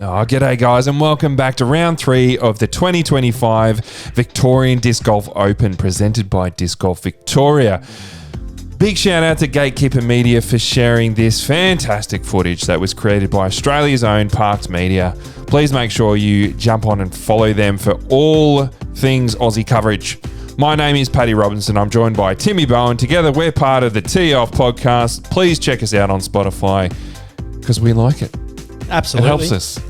Oh, g'day guys, and welcome back to round 3 of the 2025 Victorian Disc Golf Open presented by Disc Golf Victoria. Big shout out to Gatekeeper Media for sharing this fantastic footage that was created by Australia's own Parks Media. Please make sure you jump on and follow them for all things Aussie coverage. My name is Paddy Robinson. I'm joined by Timmy Bowen. Together we're part of the Tee Off podcast. Please check us out on Spotify because we like it. Absolutely. It helps us.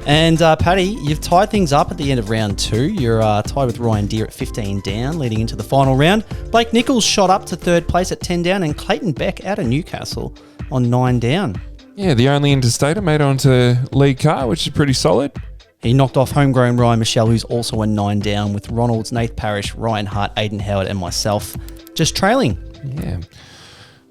And Paddy, you've tied things up at the end of round 2. You're tied with Ryan Deere at 15 down, leading into the final round. Blake Nicholls shot up to third place at 10 down, and Clayton Beck out of Newcastle on 9 down. Yeah, the only interstater made onto lead car, which is pretty solid. He knocked off homegrown Ryan Michelle, who's also a 9 down, with Ronalds, Nath Parrish, Ryan Hart, Aidan Howard, and myself just trailing. Yeah.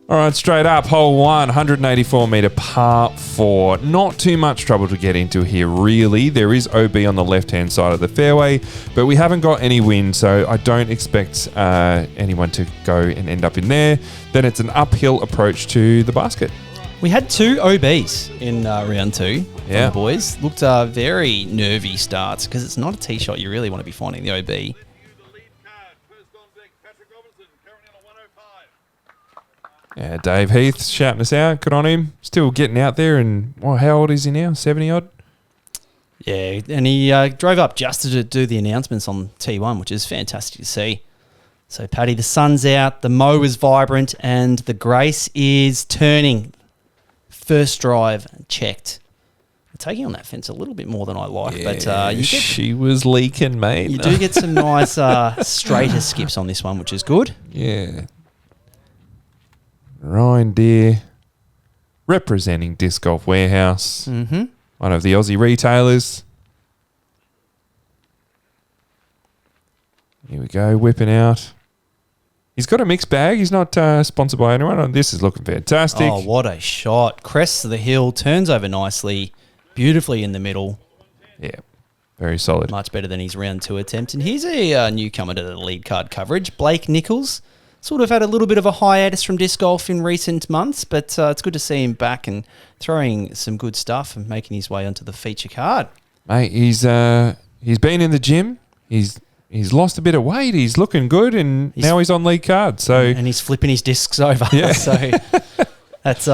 All right, straight up, hole 1, 184 metre par 4. Not too much trouble to get into here, really. There is OB on the left-hand side of the fairway, but we haven't got any wind, so I don't expect anyone to go and end up in there. Then it's an uphill approach to the basket. We had 2 OBs in round 2 from the boys. Looked very nervy starts because it's not a tee shot you really want to be finding the OB. Yeah, Dave Heath shouting us out. Good on him. Still getting out there. And how old is he now? 70 odd? Yeah, and he drove up just to do the announcements on T1, which is fantastic to see. So, Paddy, the sun's out, the mow is vibrant, and the Grace is turning. First drive checked. Taking on that fence a little bit more than I like, but she was leaking, mate. You do get some nice straighter skips on this one, which is good. Yeah. Ryan Deere, representing Disc Golf Warehouse, one of the Aussie retailers. Here we go, whipping out. He's got a mixed bag. He's not sponsored by anyone. This is looking fantastic. Oh, what a shot. Crests the hill, turns over nicely, beautifully in the middle. Yeah, very solid. Much better than his round 2 attempt. And here's a newcomer to the lead card coverage, Blake Nicholls. Sort of had a little bit of a hiatus from disc golf in recent months, but it's good to see him back and throwing some good stuff and making his way onto the feature card. Mate, he's been in the gym. He's lost a bit of weight. He's looking good, and now he's on lead card. So and he's flipping his discs over. Yeah. So that's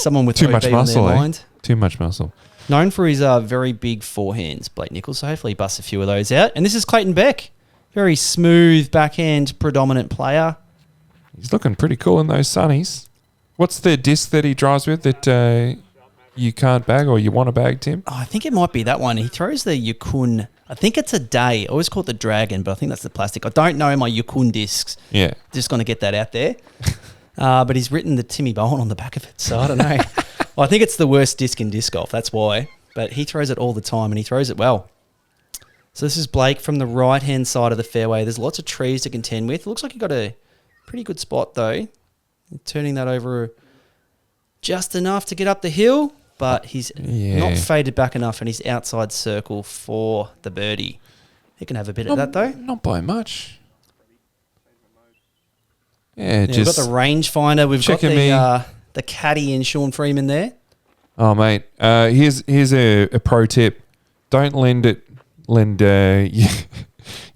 someone with too much muscle. Mind. Too much muscle. Known for his very big forehands, Blake Nicholls. So hopefully he busts a few of those out. And this is Clayton Beck, very smooth backhand predominant player. He's looking pretty cool in those sunnies. What's the disc that he drives with that you can't bag or you want to bag, Tim? Oh, I think it might be that one. He throws the Yukon. I think it's a day. I always call it the Dragon, but I think that's the plastic. I don't know my Yukon discs. Yeah. Just going to get that out there. But he's written the Timmy Bowen on the back of it, so I don't know. Well, I think it's the worst disc in disc golf. That's why. But he throws it all the time, and he throws it well. So this is Blake from the right-hand side of the fairway. There's lots of trees to contend with. It looks like he got a pretty good spot, though. Turning that over just enough to get up the hill, but he's not faded back enough, and he's outside circle for the birdie. He can have a bit of that, though. Not by much. Yeah, we've got the rangefinder. We've got the caddy in Sean Freeman there. Oh, mate. Here's a pro tip. Don't lend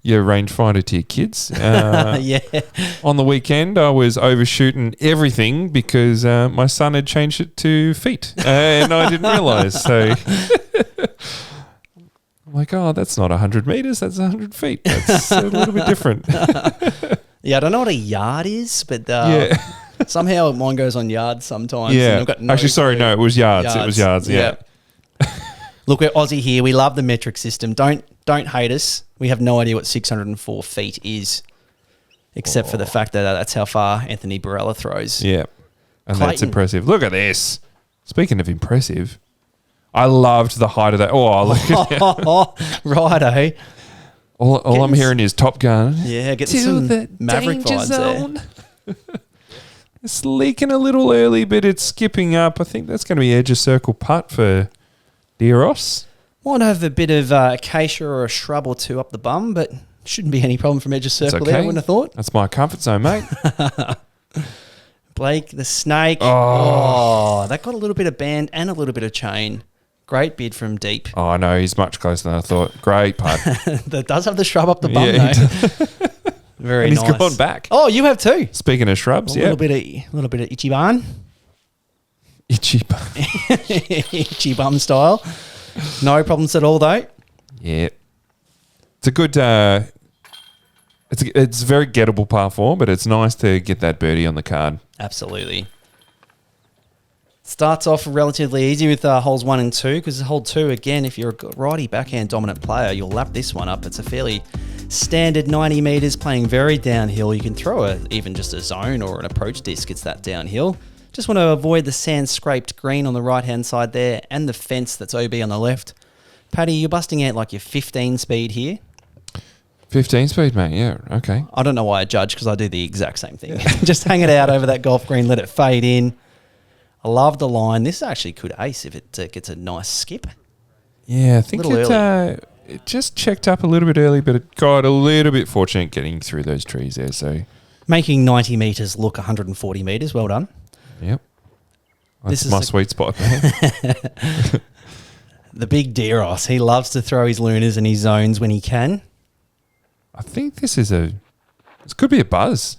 your rangefinder to your kids. Yeah. On the weekend, I was overshooting everything because my son had changed it to feet, and I didn't realise. So I'm like, oh, that's not 100 metres, that's 100 feet. That's a little bit different. Yeah, I don't know what a yard is, but somehow mine goes on yards sometimes. Yeah. And I've got no Actually, sorry, no, it was yards. It was yards, yeah. Look, we're Aussie here. We love the metric system. Don't hate us. We have no idea what 604 feet is, except for the fact that that's how far Anthony Barella throws. Yeah, and Clayton. That's impressive. Look at this. Speaking of impressive, I loved the height of that. Oh, look at righto. All I'm hearing is Top Gun. Yeah, get some the Maverick vibes zone. There. It's leaking a little early, but it's skipping up. I think that's going to be edge of circle putt for Deeros. Might have a bit of acacia or a shrub or two up the bum, but shouldn't be any problem from edge of circle there, I wouldn't have thought. That's my comfort zone, mate. Blake, the snake. Oh, that got a little bit of band and a little bit of chain. Great bid from deep. Oh, I know. He's much closer than I thought. Great putt. That does have the shrub up the bum, Yeah, he though. Very and nice. he's gone back. Oh, you have too. Speaking of shrubs, A little bit of itchy barn. Itchy. Itchy bum style. No problems at all, though. Yeah. It's a good... It's a very gettable par 4, but it's nice to get that birdie on the card. Absolutely. Starts off relatively easy with holes 1 and 2, because hole 2, again, if you're a righty backhand dominant player, you'll lap this one up. It's a fairly standard 90 metres, playing very downhill. You can throw even just a zone or an approach disc. It's that downhill. Just want to avoid the sand scraped green on the right-hand side there and the fence that's OB on the left. Paddy, you're busting out like your 15 speed here. 15 speed, mate. Yeah, okay. I don't know why I judge, because I do the exact same thing. Just hang it out over that golf green, let it fade in. I love the line. This actually could ace if it gets a nice skip. Yeah, I think Early. it just checked up a little bit early, but it got a little bit fortunate getting through those trees there. So Making 90 metres look 140 metres. Well done. Yep. This That's is my the- sweet spot, man. The big Deros. He loves to throw his lunars and his zones when he can. I think this could be a buzz.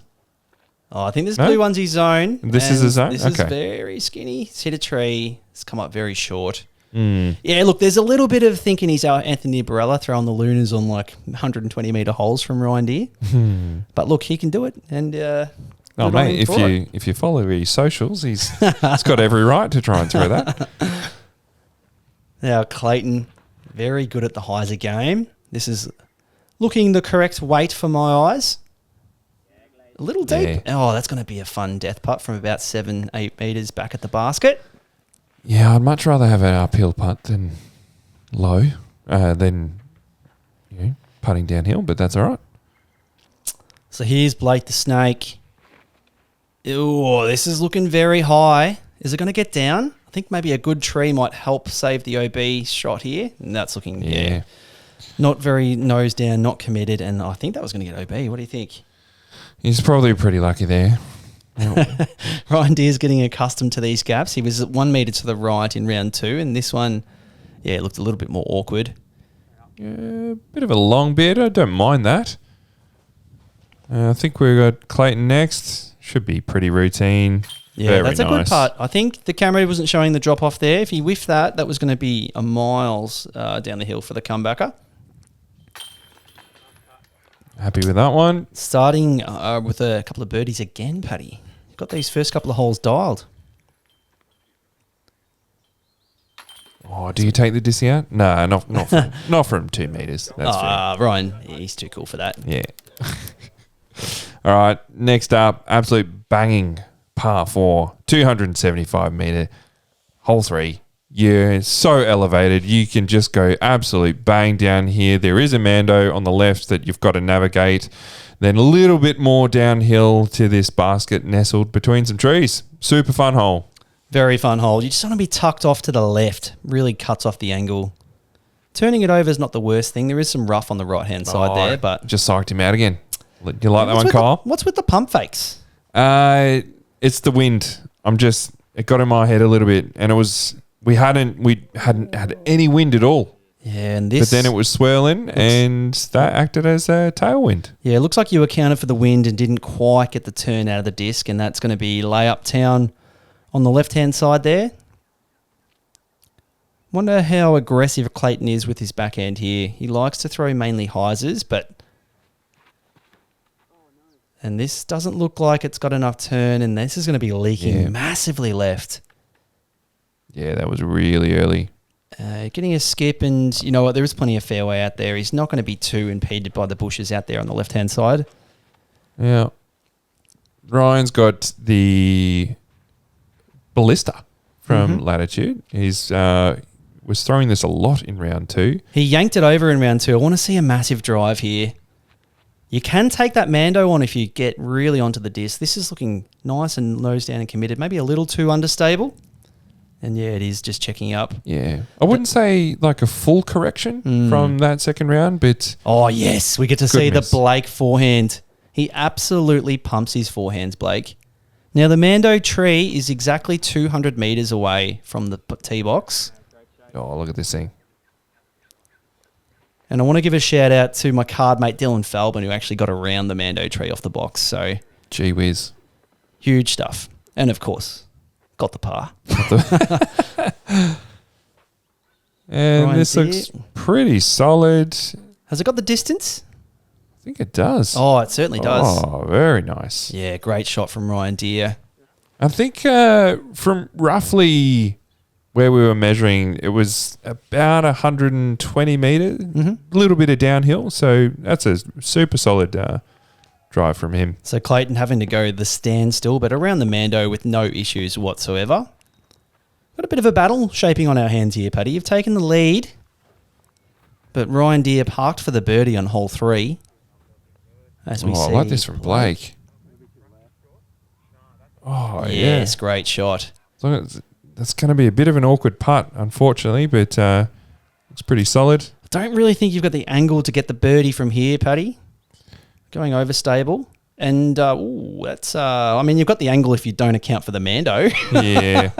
Oh, I think this No? blue one's his zone. This is and a zone? This is Okay. very skinny. It's hit a tree. It's come up very short. Mm. Yeah, look, there's a little bit of thinking he's our Anthony Barella throwing the lunars on like 120 metre holes from Ryan Deere. But look, he can do it. And Oh, good on mate, him for it. if you follow his socials, he's got every right to try and throw that. Now, Clayton, very good at the hyzer game. This is looking the correct weight for my eyes. A little deep. Yeah. Oh, that's going to be a fun death putt from about 7-8 metres back at the basket. Yeah, I'd much rather have an uphill putt than low, than putting downhill, but that's all right. So here's Blake the Snake. Oh, this is looking very high. Is it going to get down? I think maybe a good tree might help save the OB shot here. And that's looking, Yeah. not very nose down, not committed. And I think that was going to get OB. What do you think? He's probably pretty lucky there. Ryan Deere's getting accustomed to these gaps. He was at 1 metre to the right in round 2. And this one, it looked a little bit more awkward. Yeah, bit of a long bid. I don't mind that. I think we've got Clayton next. Should be pretty routine. Yeah, Very that's a good nice. putt. I think the camera wasn't showing the drop off there. If he whiffed that, that was going to be a miles down the hill for the comebacker. Happy with that one. Starting with a couple of birdies again, Paddy. Got these first couple of holes dialed. Oh, do you take the disc out? No, not from 2 meters. That's fair. Ryan, he's too cool for that. Yeah. All right. Next up, absolute banging par 4, 275 meter, hole 3. Yeah, so elevated. You can just go absolute bang down here. There is a Mando on the left that you've got to navigate. Then a little bit more downhill to this basket nestled between some trees. Super fun hole. Very fun hole. You just want to be tucked off to the left. Really cuts off the angle. Turning it over is not the worst thing. There is some rough on the right-hand side there, but... Just psyched him out again. You like that one, Kyle? What's with the pump fakes? It's the wind. It got in my head a little bit, and it was we hadn't had any wind at all. Yeah, and this... But then it was swirling, and that acted as a tailwind. Yeah, it looks like you accounted for the wind and didn't quite get the turn out of the disc, and that's going to be layup town on the left-hand side there. Wonder how aggressive Clayton is with his backhand here. He likes to throw mainly hyzers, but... And this doesn't look like it's got enough turn, and this is going to be leaking massively left. Yeah, that was really early. Getting a skip, and you know what? There is plenty of fairway out there. He's not going to be too impeded by the bushes out there on the left-hand side. Yeah. Ryan's got the ballista from Latitude. He's was throwing this a lot in round 2. He yanked it over in round 2. I want to see a massive drive here. You can take that Mando on if you get really onto the disc. This is looking nice and nose down and committed. Maybe a little too understable. And yeah, it is just checking up. Yeah. I wouldn't say like a full correction from that second round, but... Oh, yes. We get to see the Goodness. Blake forehand. He absolutely pumps his forehands, Blake. Now, the Mando tree is exactly 200 metres away from the tee box. Oh, look at this thing. And I want to give a shout out to my card mate Dylan Felben, who actually got around the Mando tree off the box. So Gee whiz. huge stuff. And of course, got the par. And Ryan this Deere. looks pretty solid. Has it got the distance? I think it does. Oh, it certainly does. Oh, very nice. Yeah, great shot from Ryan Deere. I think from roughly where we were measuring, it was about 120 metres, a little bit of downhill. So that's a super solid drive from him. So Clayton having to go the standstill, but around the Mando with no issues whatsoever. Got a bit of a battle shaping on our hands here, Paddy. You've taken the lead, but Ryan Deere parked for the birdie on hole 3. As we see. I like this from Blake. Oh, yes, great shot. That's going to be a bit of an awkward putt, unfortunately, but it's pretty solid. I don't really think you've got the angle to get the birdie from here, Paddy. Going overstable. And that's, I mean, you've got the angle if you don't account for the Mando. Yeah.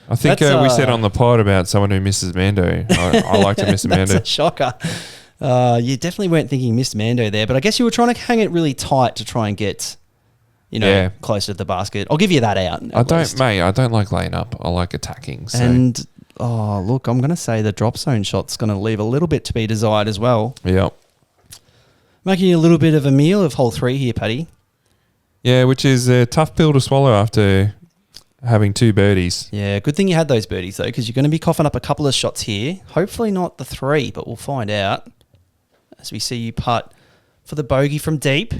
I think we said on the pod about someone who misses Mando. I like to miss a Mando. That's a shocker. You definitely weren't thinking you missed Mando there, but I guess you were trying to hang it really tight to try and get, closer to the basket. I'll give you that out. I don't like laying up. I like attacking. So. And, look, I'm going to say the drop zone shot's going to leave a little bit to be desired as well. Yep. Making a little bit of a meal of hole 3 here, Paddy. Yeah, which is a tough pill to swallow after having 2 birdies. Yeah, good thing you had those birdies, though, because you're going to be coughing up a couple of shots here. Hopefully not the 3, but we'll find out as we see you putt for the bogey from deep.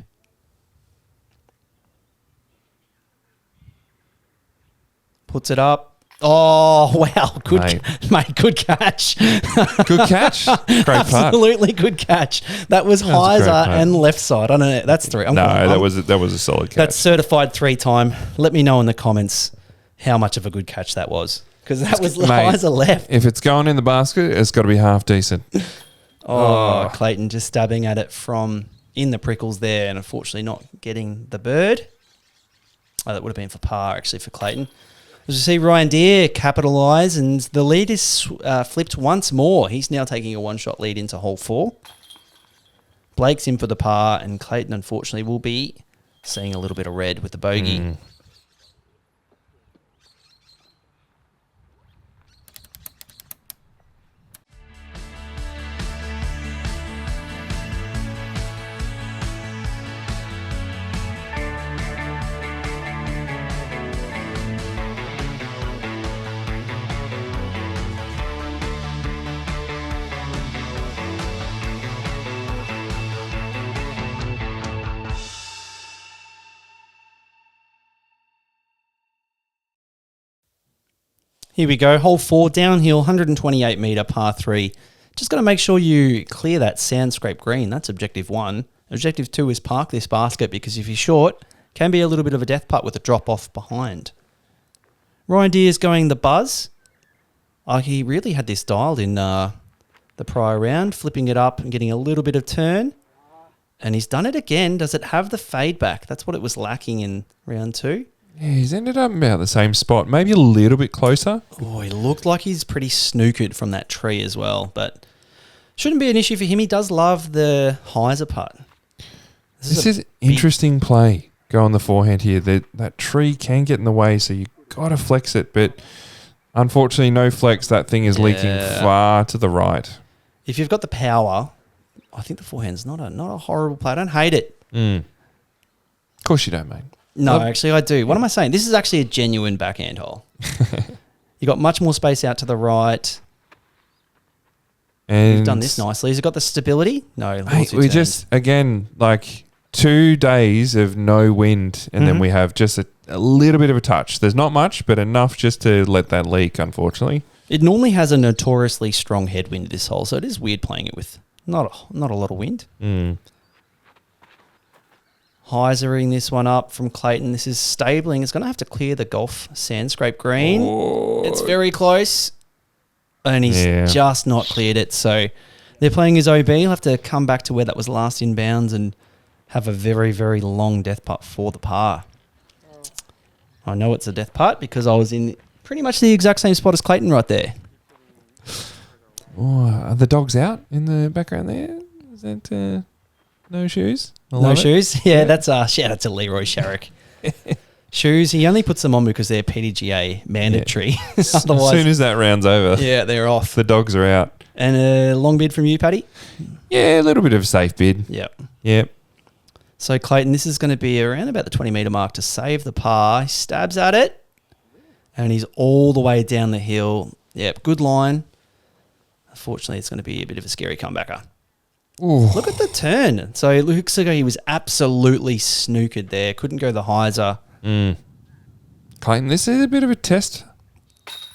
Puts it up. Oh, wow. Good, mate, good catch. Good catch? Great putt. Absolutely good catch. That was hyzer and left side. I don't know. That's 3. That was a solid catch. That's certified 3 time. Let me know in the comments how much of a good catch that was, because that was hyzer left. If it's going in the basket, it's got to be half decent. Clayton just stabbing at it from in the prickles there, and unfortunately not getting the bird. Oh, that would have been for par, actually, for Clayton. As you see, Ryan Deere capitalise, and the lead is flipped once more. He's now taking a 1-shot lead into hole 4. Blake's in for the par, and Clayton, unfortunately, will be seeing a little bit of red with the bogey. Here we go. Hole 4, downhill, 128 metre par 3. Just got to make sure you clear that sand scrape green. That's objective 1. Objective 2 is park this basket, because if you're short, can be a little bit of a death putt with a drop off behind. Ryan Deere's going the buzz. He really had this dialed in the prior round, flipping it up and getting a little bit of turn. And he's done it again. Does it have the fade back? That's what it was lacking in round 2. Yeah, he's ended up about the same spot, maybe a little bit closer. Oh, he looked like he's pretty snookered from that tree as well, but shouldn't be an issue for him. He does love the hyzer putt. This is interesting play. Go on the forehand here. That tree can get in the way, so you got to flex it, but unfortunately, no flex. That thing is leaking far to the right. If you've got the power, I think the forehand's not a horrible play. I don't hate it. Of course you don't, mate. No, actually I do. What am I saying? This is actually a genuine backhand hole. You got much more space out to the right. And you've done this nicely. Has it got the stability? No. Mate, we just, again, like 2 days of no wind, and then we have just a little bit of a touch. There's not much, but enough just to let that leak, unfortunately. It normally has a notoriously strong headwind, this hole, so it is weird playing it with not a lot of wind. Hyzering this one up from Clayton. This is stabling. It's going to have to clear the golf sand scrape green. Oh. It's very close. And he's just not cleared it. So they're playing his OB. He'll have to come back to where that was last inbounds and have a very, very long death putt for the par. I know it's a death putt because I was in pretty much the exact same spot as Clayton right there. Oh, are the dogs out in the background there? Is that no shoes? No shoes? Yeah, that's shout out to Leroy Sharrock. Shoes, he only puts them on because they're PDGA mandatory. As soon as that round's over, yeah, they're off. the dogs are out. And a long bid from you, Paddy? Yeah, a little bit of a safe bid. Yep. So, Clayton, this is going to be around about the 20-metre mark to save the par. He stabs at it, and he's all the way down the hill. Yep, good line. Unfortunately, it's going to be a bit of a scary comebacker. Ooh. Look at the turn. So, it looks like he was absolutely snookered there. Couldn't go the hyzer. Clayton, this is a bit of a test.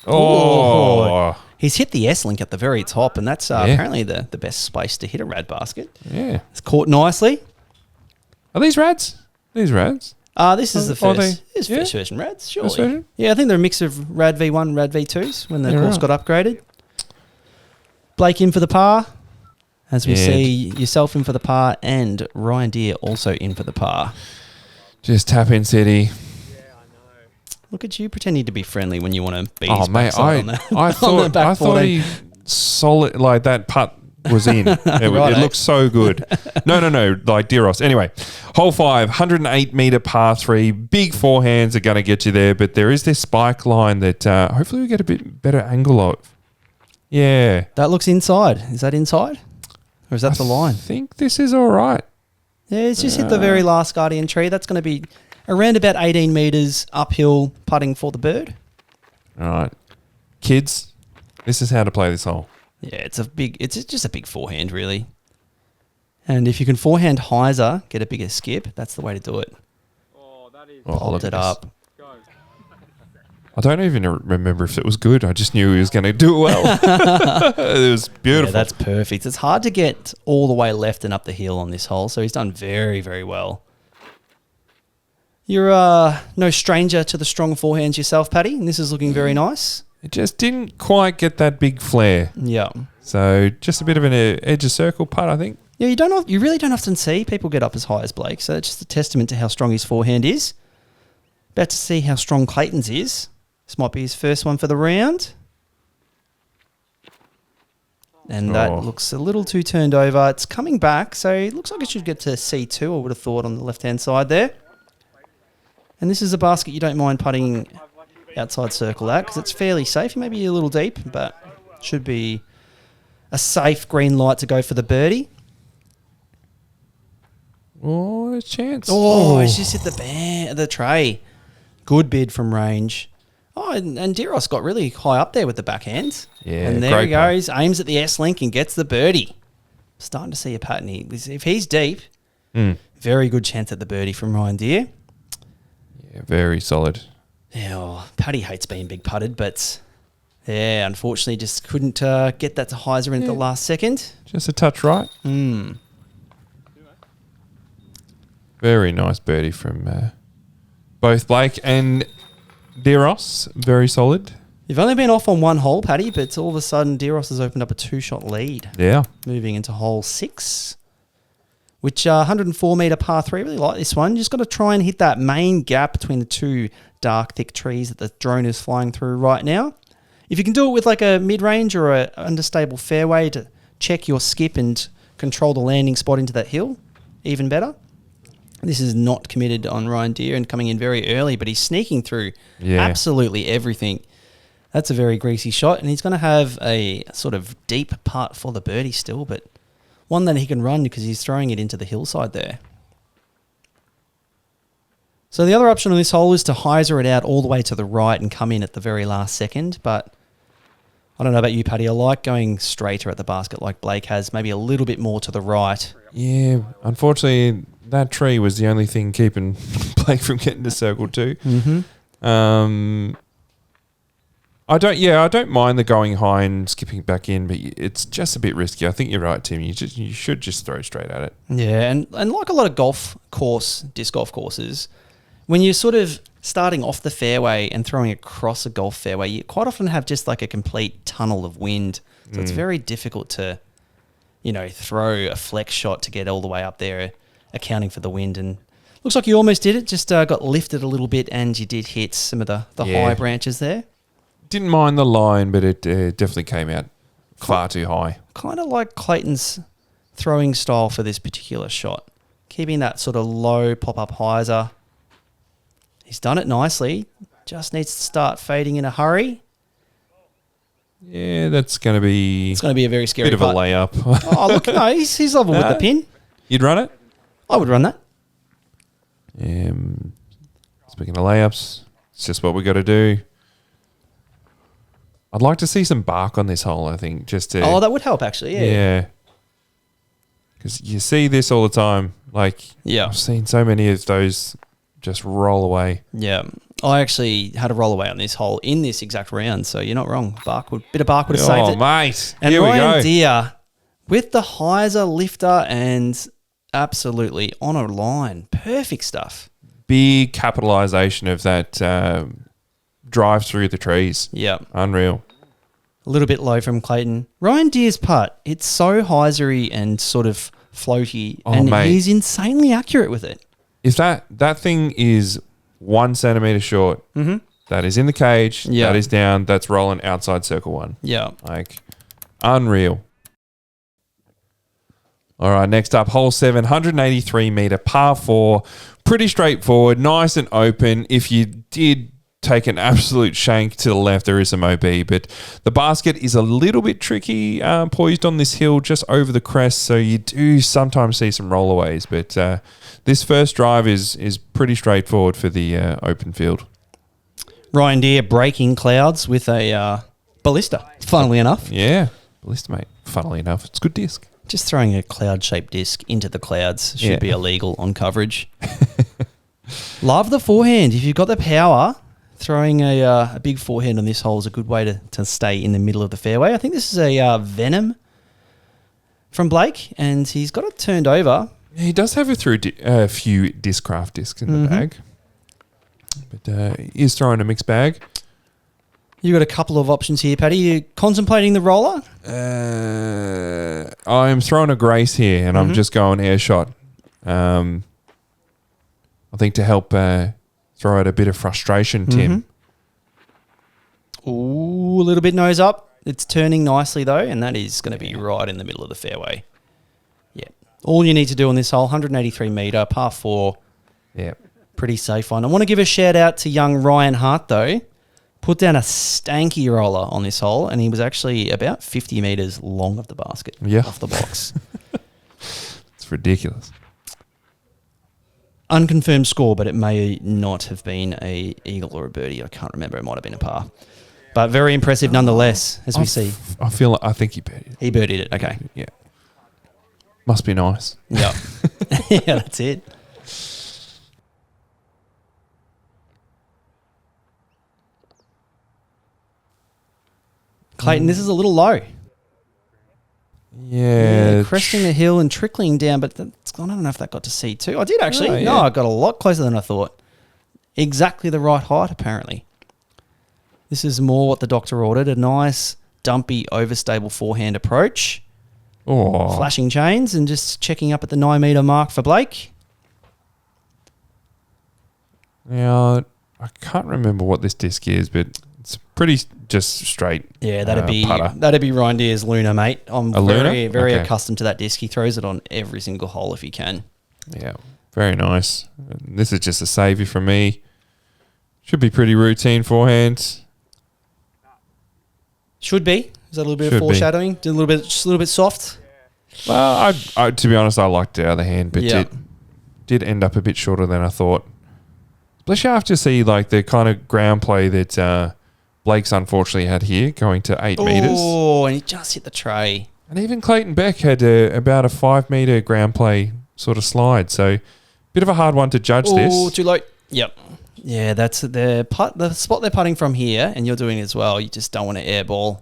Oh. He's hit the S-link at the very top, and that's apparently the best space to hit a rad basket. Yeah. It's caught nicely. Are these rads? This is the first. This first version rads, surely. First version? Yeah, I think they're a mix of rad V1, rad V2s when the course got upgraded. Blake in for the par. As we see yourself in for the par and Ryan Deere also in for the par. Just tap in City. Look at you pretending to be friendly when you want to be his backside on that. I thought he solid, like that putt was in. It looked so good. No, like Deeros. Anyway, hole 5, 108-metre par 3. Big forehands are going to get you there, but there is this spike line that hopefully we get a bit better angle of. Yeah. That looks inside. Is that inside? Or is that the line? I think this is all right. Yeah, it's just hit the very last guardian tree. That's going to be around about 18 metres uphill putting for the bird. All right. Kids, this is how to play this hole. Yeah, it's just a big forehand, really. And if you can forehand hyzer, get a bigger skip, that's the way to do it. Oh, that is... Popped it up. I don't even remember if it was good. I just knew he was going to do it well. It was beautiful. Yeah, that's perfect. It's hard to get all the way left and up the hill on this hole, so he's done very, very well. You're no stranger to the strong forehands yourself, Paddy, and this is looking very nice. It just didn't quite get that big flare. Yeah. So just a bit of an edge of circle putt, I think. Yeah, you really don't often see people get up as high as Blake, so it's just a testament to how strong his forehand is. About to see how strong Clayton's is. This might be his first one for the round. And that looks a little too turned over. It's coming back, so it looks like it should get to C2, I would have thought, on the left-hand side there. And this is a basket you don't mind putting outside circle at because it's fairly safe. Maybe a little deep, but should be a safe green light to go for the birdie. Oh, a chance. Oh, it's just hit the tray. Good bid from range. Oh, and Deeros got really high up there with the backhand. Yeah, and there he goes, aims at the S-link and gets the birdie. Starting to see a pattern here. If he's deep, very good chance at the birdie from Ryan Deere. Yeah, very solid. Yeah, Paddy hates being big putted, but yeah, unfortunately just couldn't get that to hyzer in at the last second. Just a touch right. Very nice birdie from both Blake and Deeros. Very solid. You've only been off on one hole, Paddy, but all of a sudden Deeros has opened up a 2-shot lead. Yeah. Moving into hole 6, which 104-metre par 3. Really like this one. You just got to try and hit that main gap between the two dark, thick trees that the drone is flying through right now. If you can do it with like a mid-range or a understable fairway to check your skip and control the landing spot into that hill, even better. This is not committed on Ryan Deere and coming in very early, but he's sneaking through absolutely everything. That's a very greasy shot, and he's going to have a sort of deep putt for the birdie still, but one that he can run because he's throwing it into the hillside there. So the other option on this hole is to hyzer it out all the way to the right and come in at the very last second, but I don't know about you, Paddy. I like going straighter at the basket like Blake has, maybe a little bit more to the right. Yeah, unfortunately, that tree was the only thing keeping Blake from getting to circle 2. I don't mind the going high and skipping back in, but it's just a bit risky. I think you're right, Tim. You should just throw straight at it. Yeah, and like a lot of disc golf courses, when you're sort of starting off the fairway and throwing across a golf fairway, you quite often have just like a complete tunnel of wind. So it's very difficult to, throw a flex shot to get all the way up there, accounting for the wind. And looks like you almost did it, just got lifted a little bit and you did hit some of the high branches there. Didn't mind the line, but it definitely came out far too high. Kind of like Clayton's throwing style for this particular shot. Keeping that sort of low pop-up hyzer. He's done it nicely. Just needs to start fading in a hurry. Yeah, that's going to be... It's going to be a very scary bit of putt. a layup. Oh, look, no, he's level with the pin. You'd run it? I would run that. Speaking of layups, it's just what we got to do. I'd like to see some bark on this hole, I think, just to... Oh, that would help, actually, yeah. Yeah. Because you see this all the time. Like, Yeah. I've seen so many of those just roll away. Yeah. I actually had a roll away on this hole in this exact round, so you're not wrong. Bit of bark would have saved it. Oh, mate. And Here we Ryan go. Deere with the hyzer lifter and absolutely on a line. Perfect stuff. Big capitalisation of that drive through the trees. Yeah. Unreal. A little bit low from Clayton. Ryan Deere's putt, it's so hyzery and sort of floaty, and mate. he's insanely accurate with it. If that thing is 1 centimetre short, that is in the cage, Yeah. that is down, that's rolling outside circle 1. Yeah. Like, unreal. All right, next up, hole 7, 183 metre par 4. Pretty straightforward, nice and open. If you did take an absolute shank to the left, there is some OB, but the basket is a little bit tricky, poised on this hill just over the crest, so you do sometimes see some rollaways, but this first drive is pretty straightforward for the open field. Ryan Deere breaking clouds with a ballista, funnily enough. Yeah, ballista, mate. Funnily enough, it's a good disc. Just throwing a cloud-shaped disc into the clouds should be illegal on coverage. Love the forehand. If you've got the power, throwing a big forehand on this hole is a good way to stay in the middle of the fairway. I think this is a Venom from Blake, and he's got it turned over. Yeah, he does have a few Discraft discs in the bag, but he is throwing a mixed bag. You've got a couple of options here, Paddy. You contemplating the roller? I'm throwing a grace here, and I'm just going air shot. I think to help throw out a bit of frustration, Tim. Ooh, a little bit nose up. It's turning nicely, though, and that is going to be right in the middle of the fairway. Yeah. All you need to do on this hole, 183 metre, par 4. Yeah. Pretty safe one. I want to give a shout-out to young Ryan Hart, though. Put down a stanky roller on this hole, and he was actually about 50 metres long of the basket off the box. It's ridiculous. Unconfirmed score, but it may not have been a eagle or a birdie. I can't remember. It might have been a par. But very impressive nonetheless, as we see. I think he birdied it. He birdied it. Okay. Yeah. Must be nice. Yeah. Yeah, that's it. Clayton, this is a little low. Yeah. Cresting the hill and trickling down, but I don't know if that got to C2. I did actually. Oh, yeah. No, I got a lot closer than I thought. Exactly the right height, apparently. This is more what the doctor ordered. A nice, dumpy, overstable forehand approach. Oh. Flashing chains and just checking up at the 9 metre mark for Blake. Now, I can't remember what this disc is, but it's pretty just straight. Yeah, that'd putter. be Ryan Deere's Luna, mate. I'm Luna? very Okay. accustomed to that disc. He throws it on every single hole if he can. Yeah, very nice. This is just a saviour for me. Should be pretty routine forehand. Should be. Is that a little bit Should of be. foreshadowing? Just a little bit soft. Well, I to be honest, I liked the other hand, but Yeah. it did end up a bit shorter than I thought. Especially after see like the kind of ground play that Blake's unfortunately had here, going to 8 metres. Oh, and he just hit the tray. And even Clayton Beck had about a 5 metre ground play sort of slide. So, bit of a hard one to judge this. Oh, too low. Yep. Yeah, that's the spot they're putting from here, and you're doing it as well. You just don't want to airball.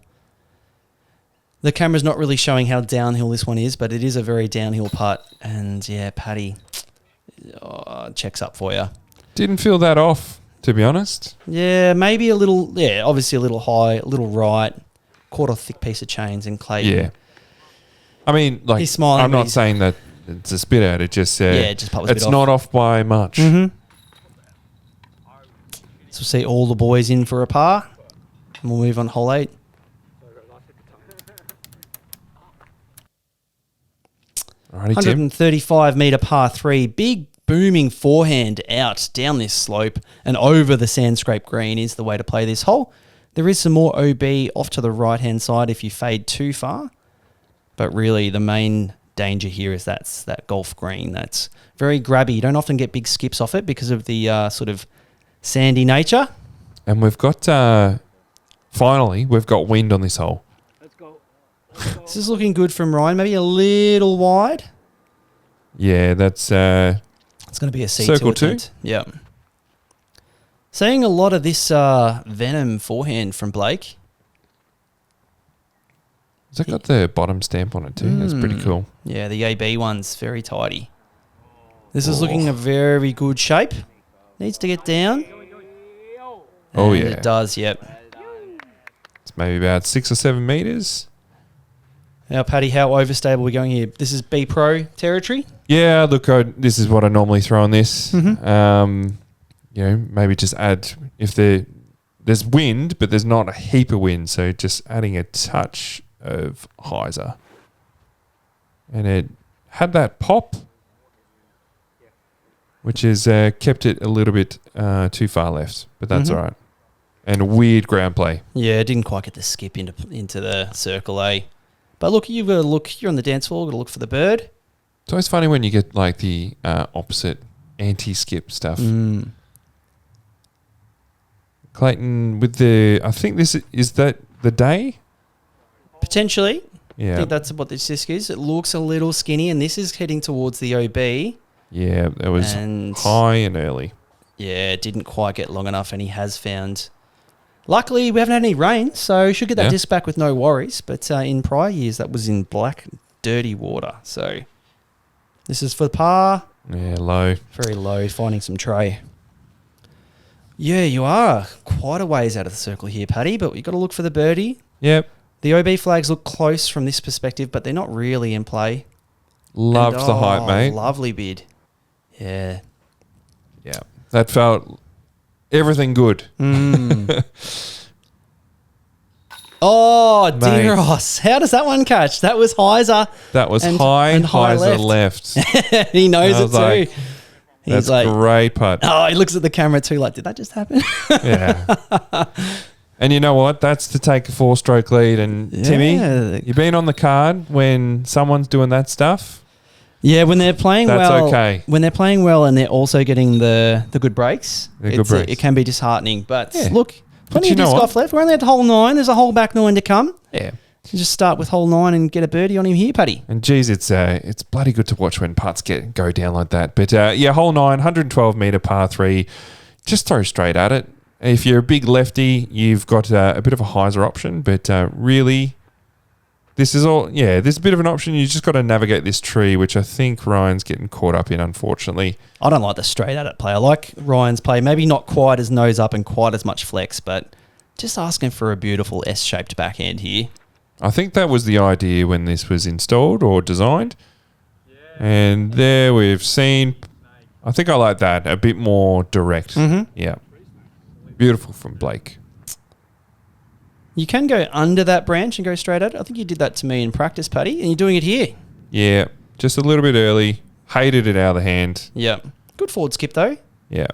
The camera's not really showing how downhill this one is, but it is a very downhill putt. And yeah, Paddy checks up for you. Didn't feel that off, to be honest. Yeah, maybe a little, obviously a little high, a little right, quarter thick piece of chains in Clayton. Yeah. I mean, like, He's smiling, I'm but not he's- saying that it's a spit out. It just, just putt was a bit it's off. not off by much. Mm-hmm. So we'll see all the boys in for a par. And we'll move on to hole 8. Alrighty, Tim. 135 metre par 3. Big booming forehand out down this slope and over the sand scrape green is the way to play this hole. There is some more OB off to the right-hand side if you fade too far. But really, the main danger here is that golf green. That's very grabby. You don't often get big skips off it because of the sort of sandy nature. And we've got, finally, we've got wind on this hole. Let's go. This is looking good from Ryan. Maybe a little wide. Yeah, that's... It's going to be a C2 Circle two? attempt. Yeah. Seeing a lot of this Venom forehand from Blake. has that got the bottom stamp on it too? That's pretty cool. Yeah, the AB one's very tidy. This is looking a very good shape. Needs to get down. Oh, And yeah. it does, yep. It's maybe about 6 or 7 metres. Now, Paddy, how overstable are we going here? This is B Pro territory. Yeah, look, this is what I normally throw on this. Mm-hmm. Maybe just add, if there's wind, but there's not a heap of wind, so just adding a touch of hyzer. And it had that pop, which has kept it a little bit too far left, but that's all right. And a weird ground play. Yeah, didn't quite get the skip into the circle, eh? But look, you've got to look. You're on the dance floor. Got to look for the bird. It's always funny when you get like the opposite anti-skip stuff. Clayton with I think this is that the day? Potentially. Yeah. I think that's what this disc is. It looks a little skinny, and this is heading towards the OB. Yeah, it was And- high and early. Yeah, it didn't quite get long enough, and he has found... Luckily, we haven't had any rain, so should get that disc back with no worries. But in prior years, that was in black, dirty water. So this is for par. Yeah, low. Very low, finding some tray. Yeah, you are quite a ways out of the circle here, Paddy, but you've got to look for the birdie. Yep. The OB flags look close from this perspective, but they're not really in play. Loved And, the height, mate. Lovely bid. Yeah. Yeah. That felt everything good. Oh, Mate. Diros. How does that one catch? That was hyzer. That was And high high left. He knows I it was too. like, He's That's like, great putt. oh, he looks at the camera too, like, did that just happen? Yeah. And you know what? That's to take a 4-stroke lead. And Timmy, you've been on the card when someone's doing that stuff. Yeah, when they're playing That's well. okay. When they're playing well and they're also getting the good breaks, it can be disheartening. But look, plenty of disc golf left. We're only at hole 9. There's a whole back 9 to come. Yeah. You just start with hole 9 and get a birdie on him here, Paddy. And geez, it's bloody good to watch when putts go down like that. But hole 9, 112 metre par 3. Just throw straight at it. If you're a big lefty, you've got a bit of a hyzer option. But really, this is a bit of an option. You just got to navigate this tree, which I think Ryan's getting caught up in, unfortunately. I don't like the straight at it play. I like Ryan's play. Maybe not quite as nose up and quite as much flex, but just asking for a beautiful S-shaped backhand here. I think that was the idea when this was installed or designed. And there we've seen, I think I like that, a bit more direct. Yeah. Beautiful from Blake. You can go under that branch and go straight at it. I think you did that to me in practice, Paddy, and you're doing it here. Yeah, just a little bit early. Hated it out of the hand. Yeah. Good forward skip, though. Yeah.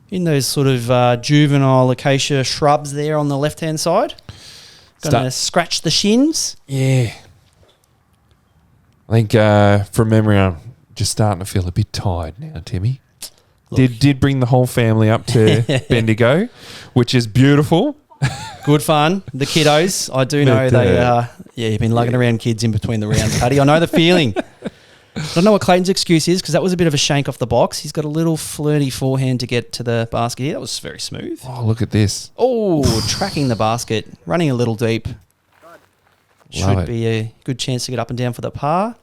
In those sort of juvenile acacia shrubs there on the left-hand side. Going to scratch the shins. Yeah. I think from memory, I'm just starting to feel a bit tired now, Timmy. Did bring the whole family up to Bendigo, which is beautiful. Good fun. The kiddos, I do know you've been lugging around kids in between the rounds, Paddy. I know the feeling. I don't know what Clayton's excuse is because that was a bit of a shank off the box. He's got a little flirty forehand to get to the basket here. That was very smooth. Oh, look at this. Oh, tracking the basket, running a little deep. Love Should it. be a good chance to get up and down for the par.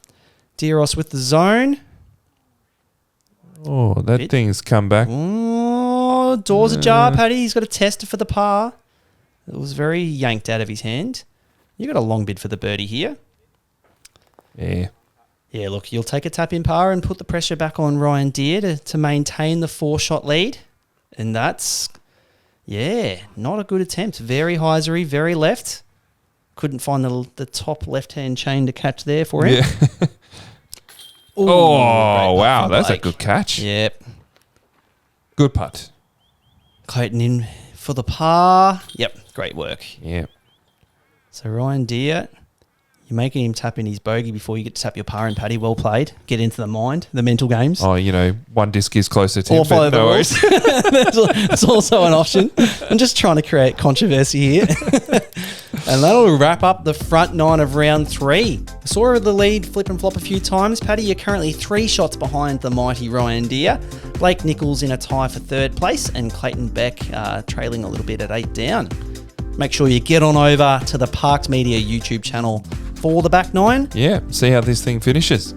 Diros with the zone. Oh, that thing's come back. Oh, doors ajar, Paddy. He's got to test it for the par. It was very yanked out of his hand. You got a long bid for the birdie here. Yeah. Yeah, look, you'll take a tap in par and put the pressure back on Ryan Deere to maintain the 4-shot lead. And that's, not a good attempt. Very hyzery, very left. Couldn't find the top left-hand chain to catch there for him. Yeah. Ooh, Oh, great wow. putt from That's a Blake. good catch. Yep. Good putt. Clayton in for the par. Yep, great work. Yeah. So Ryan Deere, you're making him tap in his bogey before you get to tap your par and Paddy. Well played. Get into the mind, the mental games. Oh, one disc is closer to Or 10, follow but the no rules. worries. That's also an option. I'm just trying to create controversy here. And that'll wrap up the front nine of round 3. Saw the lead flip and flop a few times. Paddy, you're currently 3 shots behind the mighty Ryan Deere. Blake Nicholls in a tie for 3rd place, and Clayton Beck trailing a little bit at 8 down. Make sure you get on over to the Parked Media YouTube channel for the back 9. Yeah, see how this thing finishes.